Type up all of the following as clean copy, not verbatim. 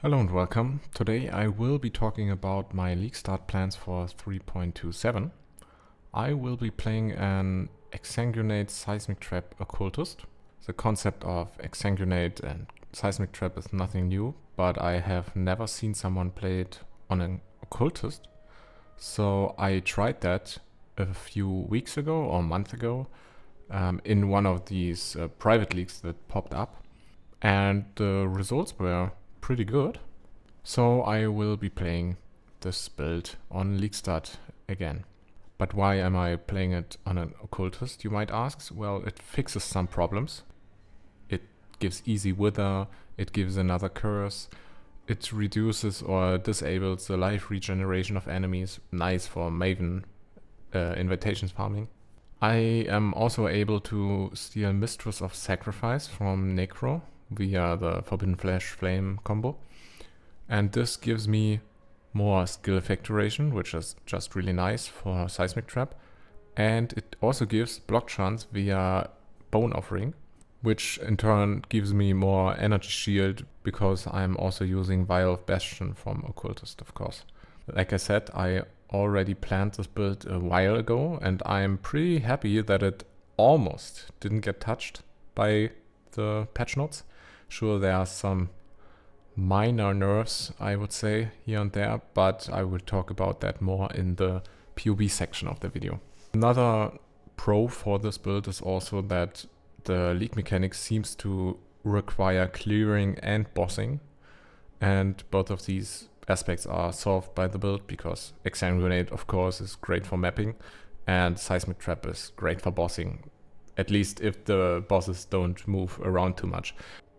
Hello and welcome. Today I will be talking about my league start plans for 3.27. I will be playing an Exsanguinate Seismic Trap Occultist. The concept of Exsanguinate and Seismic Trap is nothing new, but I have never seen someone play it on an Occultist. So I tried that a few weeks ago or a month ago in one of these private leagues that popped up, and the results were pretty good. So I will be playing this build on League Start again. But why am I playing it on an Occultist, you might ask? Well, it fixes some problems. It gives easy wither, it gives another curse, it reduces or disables the life regeneration of enemies. Nice for Maven invitations farming. I am also able to steal Mistress of Sacrifice from Necro via the Forbidden Flesh Flame combo. And this gives me more skill effectuation, which is just really nice for Seismic Trap. And it also gives block chance via Bone Offering, which in turn gives me more energy shield because I'm also using Vial of Bastion from Occultist, of course. Like I said, I already planned this build a while ago, and I'm pretty happy that it almost didn't get touched by the patch notes. Sure, there are some minor nerfs, I would say, here and there, but I will talk about that more in the POB section of the video. Another pro for this build is also that the league mechanic seems to require clearing and bossing, and both of these aspects are solved by the build because Exsanguinate, of course, is great for mapping, and Seismic Trap is great for bossing, at least if the bosses don't move around too much.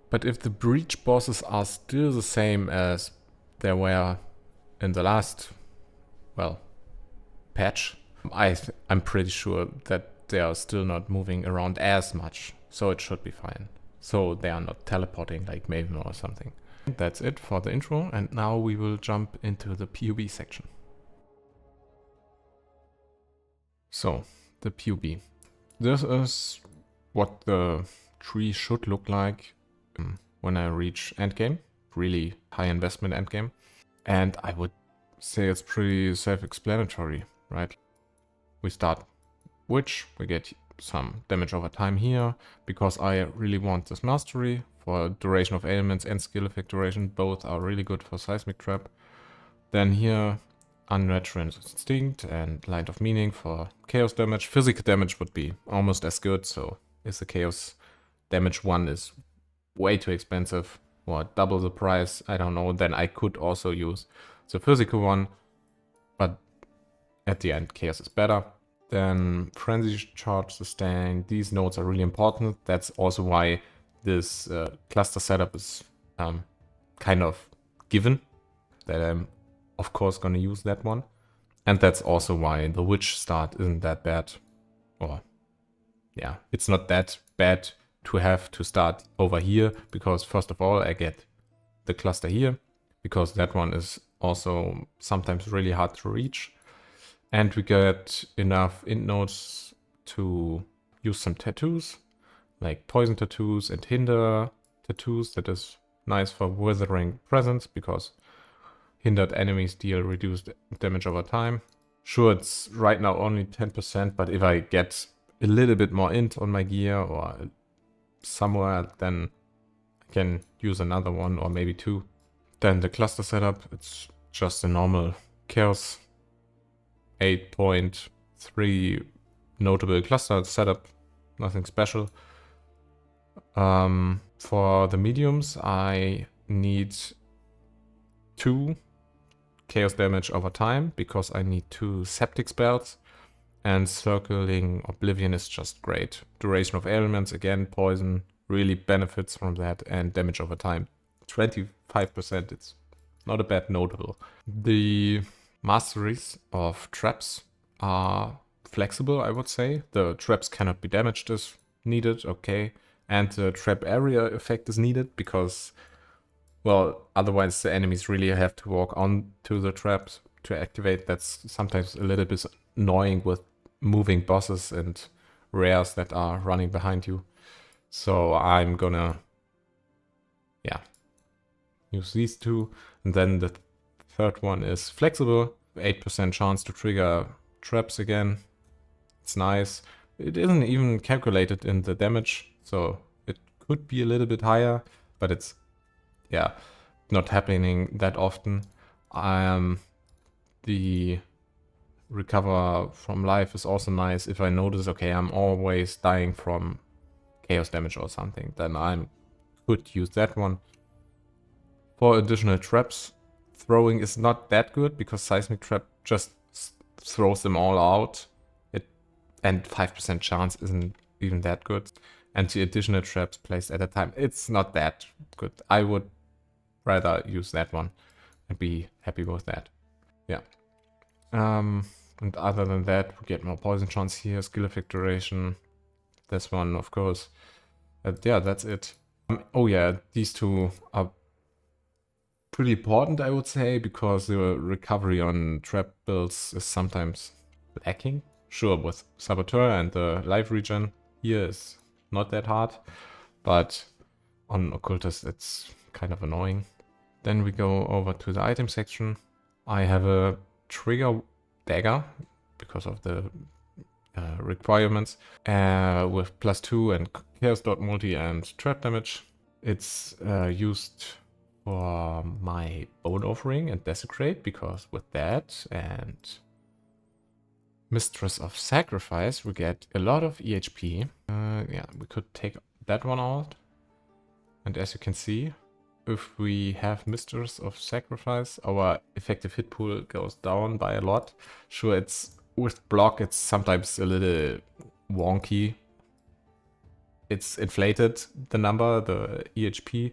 But if the breach bosses are still the same as they were in the last, well, patch, I'm pretty sure that they are still not moving around as much, so it should be fine. So they are not teleporting like Maven or something. That's it for the intro, and now we will jump into the POB section. So, the POB. This is what the tree should look like when I reach endgame, really high investment endgame. And I would say it's pretty self-explanatory, right? We start Witch, we get some damage over time here, because I really want this mastery for duration of ailments and skill effectuation. Both are really good for Seismic Trap. Then here, Unnatural Instinct and Light of Meaning for chaos damage. Physical damage would be almost as good, so if the chaos damage one is way too expensive or double the price, I don't know, then I could also use the physical one, but at the end chaos is better. Then Frenzy Charge Sustain, these nodes are really important. That's also why this cluster setup is kind of given, that I'm of course gonna use that one. And that's also why the Witch start isn't that bad, or yeah, it's not that bad to have to start over here, because first of all I get the cluster here, because that one is also sometimes really hard to reach, and we get enough int nodes to use some tattoos, like poison tattoos and hinder tattoos. That is nice for withering presence, because hindered enemies deal reduced damage over time. Sure, it's right now only 10%, but if I get a little bit more int on my gear or somewhere, then I can use another one or maybe two. Then the cluster setup, it's just a normal chaos 8.3 notable cluster setup, nothing special. For the mediums, I need 2 chaos damage over time, because I need 2 septic spells. And Circling Oblivion is just great. Duration of ailments, again, poison really benefits from that, and damage over time. 25%, it's not a bad notable. The masteries of traps are flexible, I would say. The traps cannot be damaged as needed, okay. And the trap area effect is needed, because, well, otherwise the enemies really have to walk onto the traps to activate. That's sometimes a little bit annoying with moving bosses and rares that are running behind you. So I'm gonna, use these two. And then the third one is flexible, 8% chance to trigger traps again. It's nice. It isn't even calculated in the damage, so it could be a little bit higher, but it's, yeah, not happening that often. The recover from life is also nice. If I notice, okay, I'm always dying from chaos damage or something, then I could use that one. For additional traps, throwing is not that good because Seismic Trap just throws them all out. And 5% chance isn't even that good. And the additional traps placed at a time, it's not that good. I would rather use that one and be happy with that. Yeah. And other than that, we get more poison chance here, skill effect duration. This one, of course. Yeah, that's it. Oh yeah, these two are pretty important, I would say, because the recovery on trap builds is sometimes lacking. Sure, with Saboteur and the life regen here is not that hard, but on Occultist it's kind of annoying. Then we go over to the item section. I have a trigger dagger because of the requirements with +2 and chaos dot multi and trap damage. It's used for my Bone Offering and Desecrate, because with that and Mistress of Sacrifice we get a lot of EHP. Yeah, we could take that one out. And as you can see, if we have Mistress of Sacrifice, our effective hit pool goes down by a lot. Sure, it's with block, it's sometimes a little wonky. It's inflated, the number, the EHP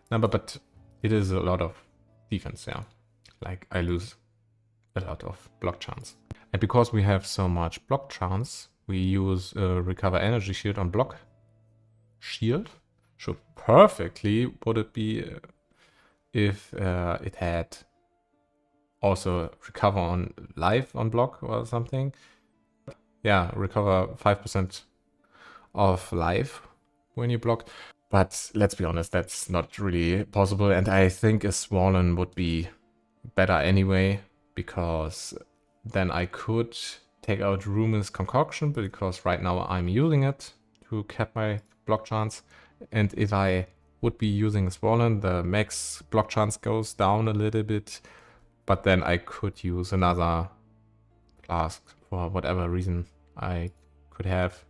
number, but it is a lot of defense, yeah. Like, I lose a lot of block chance. And because we have so much block chance, we use Recover Energy Shield on block. Shield? Should perfectly would it be if it had also Recover on life on block or something. Yeah, recover 5% of life when you block. But let's be honest, that's not really possible. And I think a Swollen would be better anyway, because then I could take out Rumin's Concoction, because right now I'm using it to cap my block chance. And if I would be using a Swollen, the max block chance goes down a little bit. But then I could use another flask for whatever reason I could have.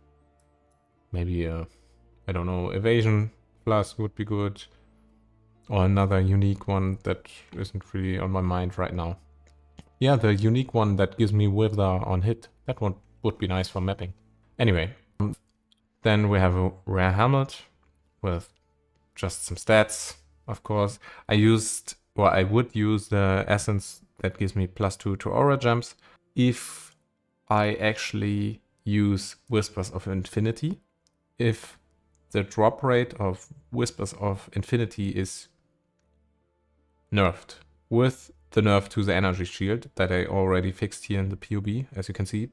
Maybe a, I don't know, evasion flask would be good. Or another unique one that isn't really on my mind right now. Yeah, the unique one that gives me Wither on hit. That one would be nice for mapping. Anyway, then we have a rare helmet with just some stats, of course. I would use the essence that gives me +2 to aura gems if I actually use Whispers of Infinity. If the drop rate of Whispers of Infinity is nerfed with the nerf to the energy shield that I already fixed here in the POB, as you can see,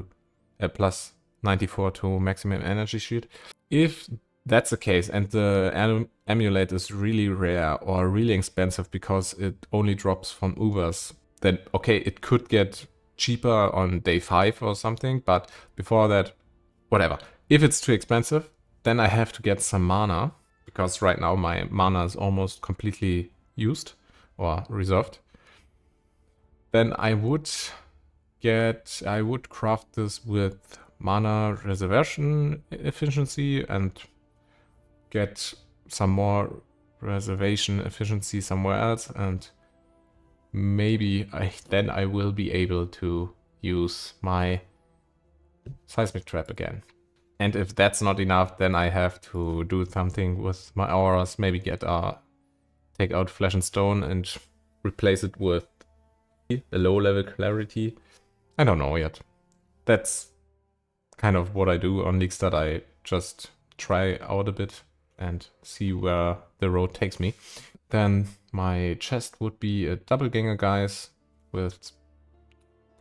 at +94 to maximum energy shield. If that's the case and the amulet is really rare or really expensive because it only drops from Ubers, then okay, it could get cheaper on day 5 or something, but before that, whatever. If it's too expensive, then I have to get some mana, because right now my mana is almost completely used or reserved. Then I would craft this with mana reservation efficiency and get some more reservation efficiency somewhere else, and maybe then I will be able to use my Seismic Trap again. And if that's not enough, then I have to do something with my auras, maybe take out Flesh and Stone and replace it with a low level Clarity. I don't know yet. That's kind of what I do on leagues, that I just try out a bit and see where the road takes me. Then my chest would be a double ganger, guys, with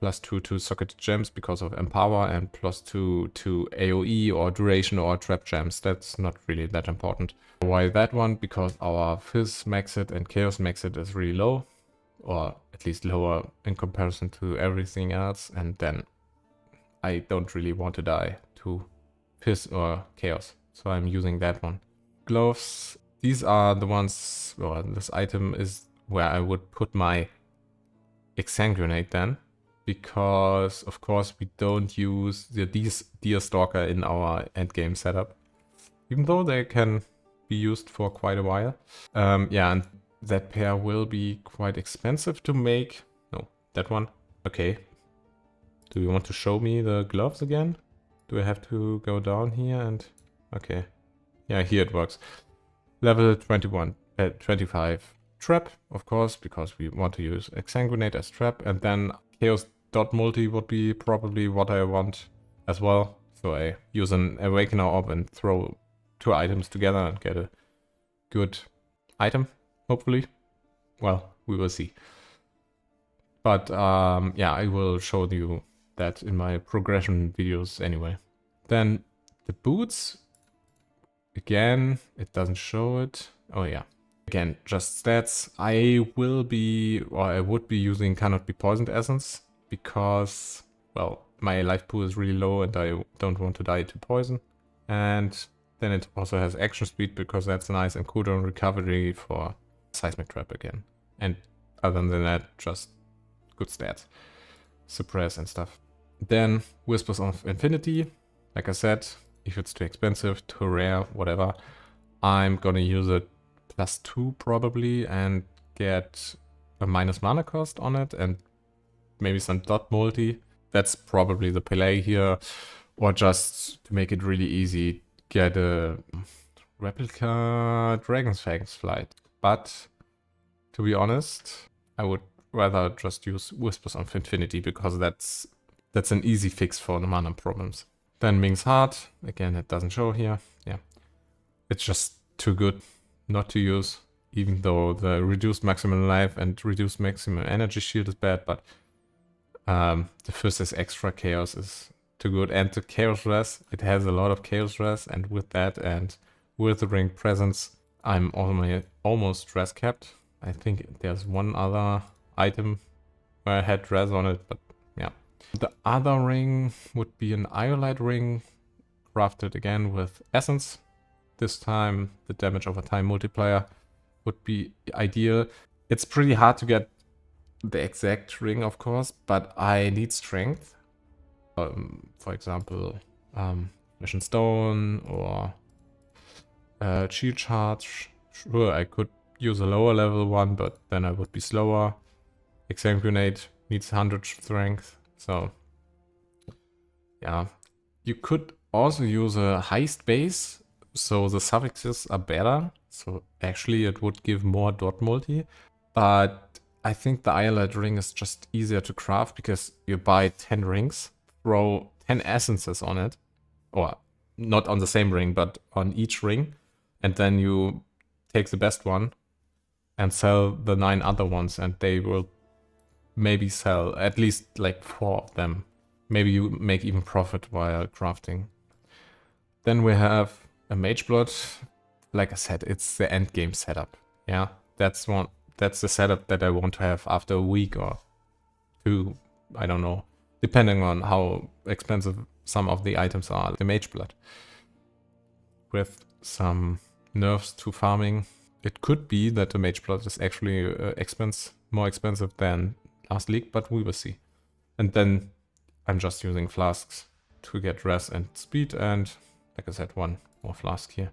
+2 to socket gems because of Empower, and +2 to AoE or duration or trap gems. That's not really that important. Why that one? Because our Fizz Maxit and Chaos Maxit is really low, or at least lower in comparison to everything else, and then I don't really want to die to Fizz or Chaos, so I'm using that one. Gloves, these are the ones, or this item is where I would put my Exsanguinate then, because of course we don't use the Deerstalker in our endgame setup, even though they can be used for quite a while. Yeah, and that pair will be quite expensive to make. No, that one. Okay. Do you want to show me the gloves again? Do I have to go down here and... Okay. Yeah, here it works. Level 21, 25 trap, of course, because we want to use Exsanguinate as trap, and then Chaos dot multi would be probably what I want as well. So I use an Awakener Orb and throw 2 items together and get a good item, hopefully. Well, we will see. But yeah, I will show you that in my progression videos anyway. Then the boots, again, it doesn't show it. Oh yeah. Again, just stats. I will be, or I would be using Cannot Be Poisoned Essence because, well, my life pool is really low and I don't want to die to poison. And then it also has action speed because that's nice, and cooldown recovery for Seismic Trap again. And other than that, just good stats. Suppress and stuff. Then Whispers of Infinity. Like I said, if it's too expensive, too rare, whatever, I'm gonna use it +2 probably and get a minus mana cost on it and maybe some dot multi. That's probably the play here. Or just to make it really easy, get a replica Dragon's Fangs Flight. But to be honest, I would rather just use Whispers of Infinity because that's an easy fix for the mana problems. Then Ming's Heart, again it doesn't show here. Yeah, it's just too good not to use, even though the reduced maximum life and reduced maximum energy shield is bad, but the first is extra chaos is too good. And the chaos res, it has a lot of chaos res, and with that and with the ring presence, I'm almost res capped. I think there's one other item where I had res on it, but yeah. The other ring would be an Iolite ring, crafted again with essence. This time the damage over time multiplier would be ideal. It's pretty hard to get the exact ring, of course, but I need strength. For example, Mission Stone or Shield Charge. Sure, I could use a lower level one, but then I would be slower. Exsanguinate needs 100 strength, so yeah. You could also use a heist base, so the suffixes are better. So actually it would give more dot multi, but I think the Iolite ring is just easier to craft because you buy 10 rings, throw 10 essences on it, or not on the same ring, but on each ring, and then you take the best one and sell the 9 other ones, and they will maybe sell at least like 4 of them. Maybe you make even profit while crafting. Then we have a Mage Blood. Like I said, it's the end game setup. Yeah, that's the setup that I want to have after a week or 2. I don't know, depending on how expensive some of the items are. The Mage Blood, with some nerfs to farming, it could be that the Mage Blood is actually more expensive than last league, but we will see. And then I'm just using flasks to get res and speed, and like I said, 1 more flask here.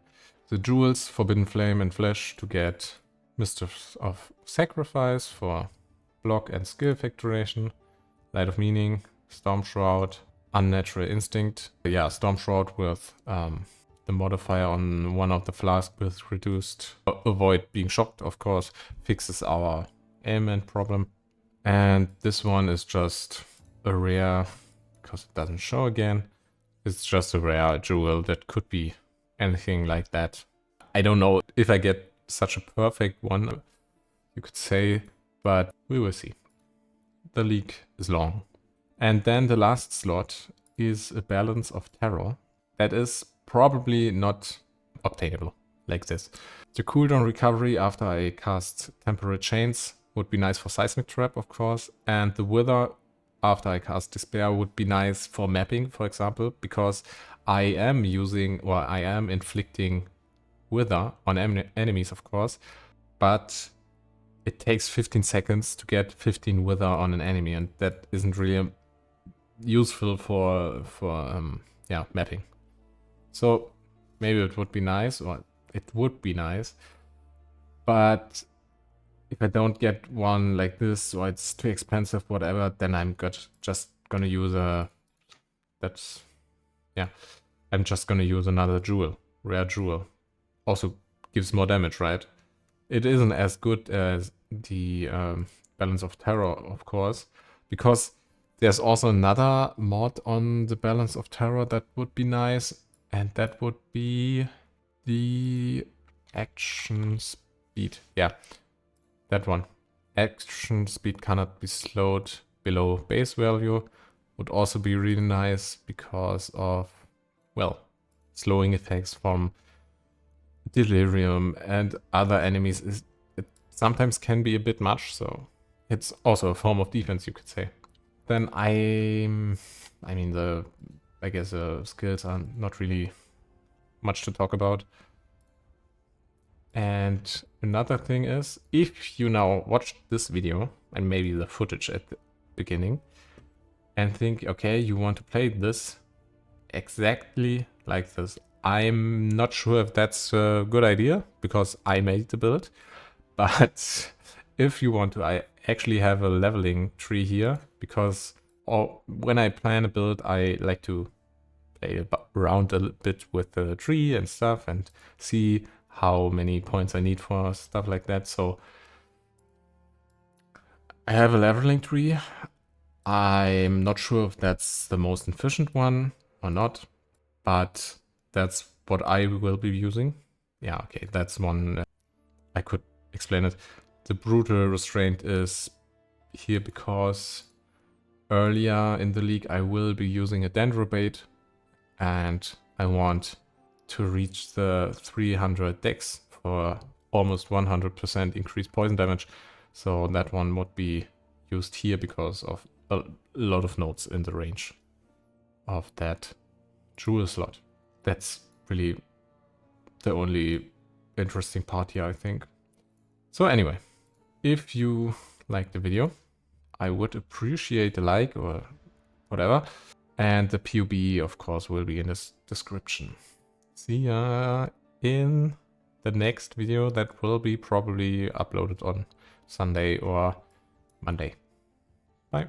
The jewels, Forbidden Flame and Flesh, to get Mistress of Sacrifice for block and skill factoration. Light of Meaning, Storm Shroud, Unnatural Instinct. Yeah, Storm Shroud with the modifier on one of the flasks with reduced, avoid being shocked, of course, fixes our ailment problem. And this one is just a rare, because it doesn't show again. It's just a rare jewel that could be anything like that. I don't know if I get such a perfect one, you could say, but we will see. The league is long. And then the last slot is a Balance of Terror. That is probably not obtainable like this. The cooldown recovery after I cast Temporary Chains would be nice for Seismic Trap, of course. And the Wither after I cast Despair would be nice for mapping, for example, because I am inflicting Wither on enemies, of course, but it takes 15 seconds to get 15 Wither on an enemy, and that isn't really useful for mapping. So maybe it would be nice, or it would be nice, but if I don't get one like this, or it's too expensive, whatever, then I'm just gonna use I'm just gonna use another jewel, rare jewel. Also gives more damage, right? It isn't as good as the Balance of Terror, of course, because there's also another mod on the Balance of Terror that would be nice, and that would be the action speed. Yeah, that one. Action speed cannot be slowed below base value. Would also be really nice because of, well, slowing effects from Delirium and other enemies. It sometimes can be a bit much, so it's also a form of defense, you could say. Then I guess the skills are not really much to talk about. And another thing is, if you now watch this video and maybe the footage at the beginning and think, okay, you want to play this exactly like this, I'm not sure if that's a good idea because I made the build, but if you want to, I actually have a leveling tree here because when I plan a build, I like to play around a bit with the tree and stuff and see how many points I need for stuff like that. So I have a leveling tree. I'm not sure if that's the most efficient one or not, but that's what I will be using. Yeah, okay, that's one. I could explain it. The Brutal Restraint is here because earlier in the league I will be using a Dendrobate and I want to reach the 300 dex for almost 100% increased poison damage. So that one would be used here because of a lot of nodes in the range of that jewel slot. That's really the only interesting part here, I think. So anyway, if you like the video, I would appreciate a like or whatever. And the POB, of course, will be in the description. See ya in the next video that will be probably uploaded on Sunday or Monday. Bye.